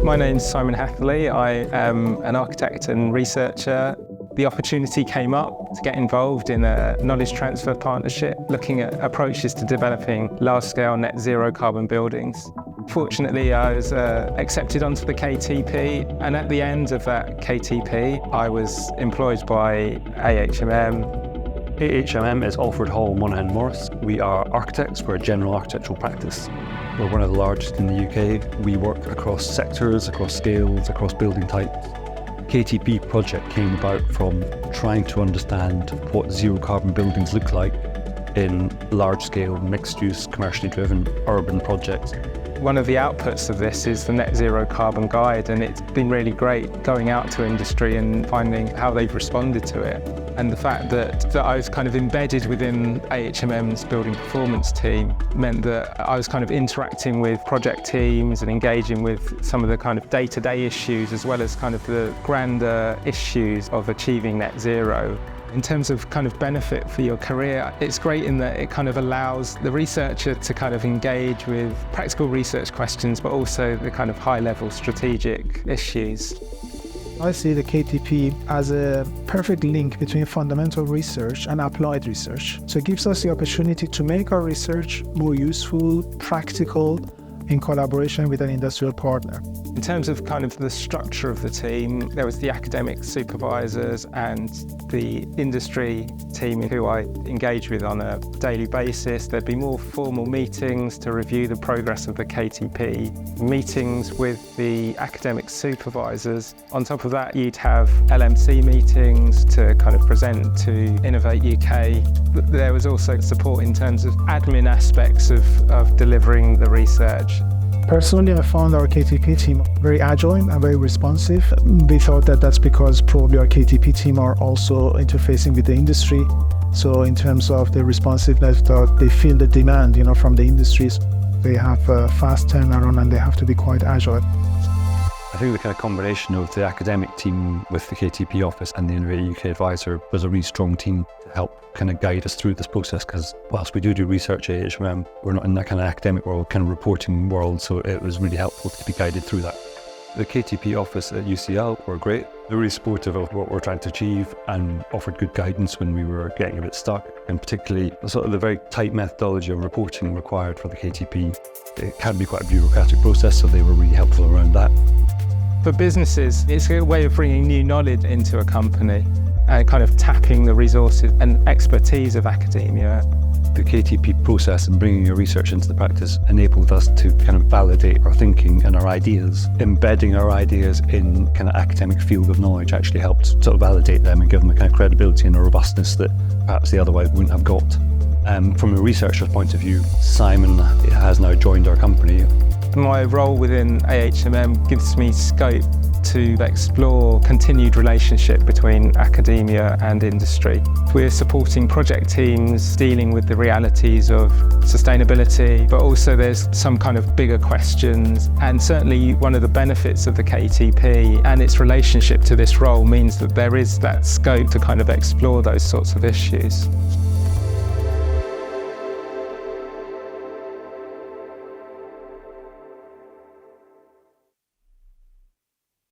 My name's Simon Hatherley. I am an architect and researcher. The opportunity came up to get involved in a knowledge transfer partnership looking at approaches to developing large-scale net zero carbon buildings. Fortunately, I was accepted onto the KTP, and at the end of that KTP, I was employed by AHMM. AHMM is Alfred Hall Monaghan Morris. We are architects for a general architectural practice. We're one of the largest in the UK. We work across sectors, across scales, across building types. KTP project came about from trying to understand what zero carbon buildings look like in large-scale, mixed-use, commercially driven urban projects. One of the outputs of this is the Net Zero Carbon Guide, and it's been really great going out to industry and finding how they've responded to it. And the fact that I was kind of embedded within AHMM's building performance team meant that I was kind of interacting with project teams and engaging with some of the kind of day-to-day issues as well as kind of the grander issues of achieving net zero. In terms of kind of benefit for your career, it's great in that it kind of allows the researcher to kind of engage with practical research questions, but also the kind of high-level strategic issues. I see the KTP as a perfect link between fundamental research and applied research. So it gives us the opportunity to make our research more useful, practical, in collaboration with an industrial partner. In terms of kind of the structure of the team, there was the academic supervisors and the industry team who I engage with on a daily basis. There'd be more formal meetings to review the progress of the KTP, meetings with the academic supervisors. On top of that, you'd have LMC meetings to kind of present to Innovate UK. There was also support in terms of admin aspects of delivering the research. Personally, I found our KTP team very agile and very responsive. We thought that that's because probably our KTP team are also interfacing with the industry. So in terms of the responsiveness, they feel the demand, from the industries. They have a fast turnaround and they have to be quite agile. I think the kind of combination of the academic team with the KTP office and the Innovate UK advisor was a really strong team to help kind of guide us through this process, because whilst we do research at AHMM, we're not in that kind of academic world, kind of reporting world, so it was really helpful to be guided through that. The KTP office at UCL were great. They were really supportive of what we're trying to achieve and offered good guidance when we were getting a bit stuck, and particularly sort of the very tight methodology of reporting required for the KTP. It can be quite a bureaucratic process, so they were really helpful around that. For businesses, it's a way of bringing new knowledge into a company and kind of tapping the resources and expertise of academia. The KTP process and bringing your research into the practice enabled us to kind of validate our thinking and our ideas. Embedding our ideas in kind of academic field of knowledge actually helped sort of validate them and give them a kind of credibility and a robustness that perhaps they otherwise wouldn't have got. From a researcher's point of view, Simon has now joined our company. My role within AHMM gives me scope to explore continued relationship between academia and industry. We're supporting project teams dealing with the realities of sustainability, but also there's some kind of bigger questions. And certainly one of the benefits of the KTP and its relationship to this role means that there is that scope to kind of explore those sorts of issues.